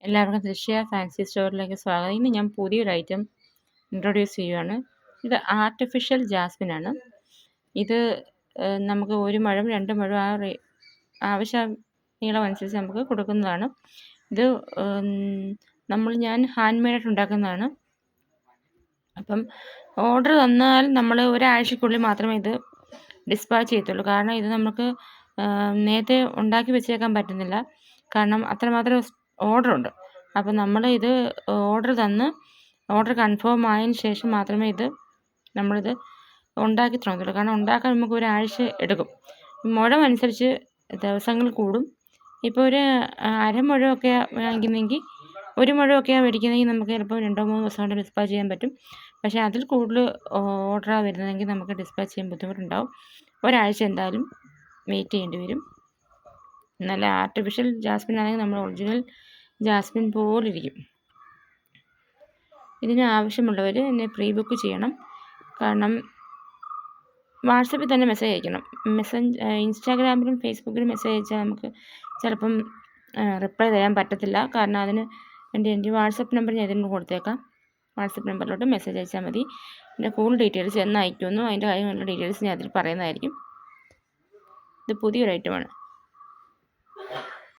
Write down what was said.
എല്ലാവർക്കും ദൃശ്യ ഫാൻസി സ്റ്റോറിലേക്ക് സ്വാഗതം. ഇന്ന് ഞാൻ പുതിയൊരു ഐറ്റം ഇൻട്രൊഡ്യൂസ് ചെയ്യുകയാണ്. ഇത് ആർട്ടിഫിഷ്യൽ ജാസ്മിൻ ആണ്. ഇത് നമുക്ക് ഒരു മുഴം 2 മുഴം ആവശ്യ നീളം അനുസരിച്ച് നമുക്ക് കൊടുക്കുന്നതാണ്. ഇത് ഞാൻ ഹാൻഡ് മെയ്ഡായിട്ട് ഉണ്ടാക്കുന്നതാണ്. അപ്പം ഓർഡർ തന്നാൽ നമ്മൾ ഒരാഴ്ചക്കുള്ളിൽ മാത്രമേ ഇത് ഡിസ്പാച്ച് ചെയ്യത്തുള്ളൂ. കാരണം ഇത് നമുക്ക് നേരത്തെ ഉണ്ടാക്കി വെച്ചേക്കാൻ പറ്റുന്നില്ല. കാരണം അത്രമാത്രം ഓർഡറുണ്ട്. അപ്പം നമ്മൾ ഇത് ഓർഡർ കൺഫേം ആയതിന് ശേഷം മാത്രമേ നമ്മളിത് ഉണ്ടാക്കി തുടങ്ങത്തുള്ളൂ. കാരണം ഉണ്ടാക്കാൻ നമുക്ക് ഒരാഴ്ച എടുക്കും. മുഴം അനുസരിച്ച് ദിവസങ്ങൾ കൂടും. ഇപ്പോൾ ഒരു അരമുഴമൊക്കെ വാങ്ങിക്കുന്നെങ്കിൽ 1 മുഴമൊക്കെയാണ് മേടിക്കുന്നതെങ്കിൽ നമുക്ക് ചിലപ്പോൾ 2-3 ദിവസം കൊണ്ട് ഡിസ്പാച്ച് ചെയ്യാൻ പറ്റും. പക്ഷേ അതിൽ കൂടുതൽ ഓർഡറാണ് വരുന്നതെങ്കിൽ നമുക്ക് ഡിസ്പാച്ച് ചെയ്യാൻ ബുദ്ധിമുട്ടുണ്ടാവും. ഒരാഴ്ച എന്തായാലും വെയിറ്റ് ചെയ്യേണ്ടി വരും. നല്ല ആർട്ടിഫിഷ്യൽ ജാസ്മിൻ ആണെങ്കിൽ നമ്മൾ ഒറിജിനൽ ജാസ്മിൻ പോലിരിക്കും. ഇതിന് ആവശ്യമുള്ളവർ എന്നെ പ്രീ ബുക്ക് ചെയ്യണം. കാരണം വാട്സപ്പിൽ തന്നെ മെസ്സേജ് അയക്കണം. ഇൻസ്റ്റാഗ്രാമിലും ഫേസ്ബുക്കിലും മെസ്സേജ് അയച്ചാൽ നമുക്ക് ചിലപ്പം റിപ്ലൈ തരാൻ പറ്റത്തില്ല. കാരണം അതിന് വേണ്ടി എൻ്റെ വാട്സപ്പ് നമ്പർ ഞാൻ ഇതിന് കൊടുത്തേക്കാം. വാട്സപ്പ് നമ്പറിലോട്ട് മെസ്സേജ് അയച്ചാൽ മതി. എൻ്റെ കൂടുതൽ ഡീറ്റെയിൽസ് എന്ന് അയക്കുമെന്നോ അതിൻ്റെ കാര്യങ്ങളുടെ ഡീറ്റെയിൽസ് ഞാൻ അതിൽ പറയുന്നതായിരിക്കും. ഇത് പുതിയൊരു ഐറ്റമാണ്.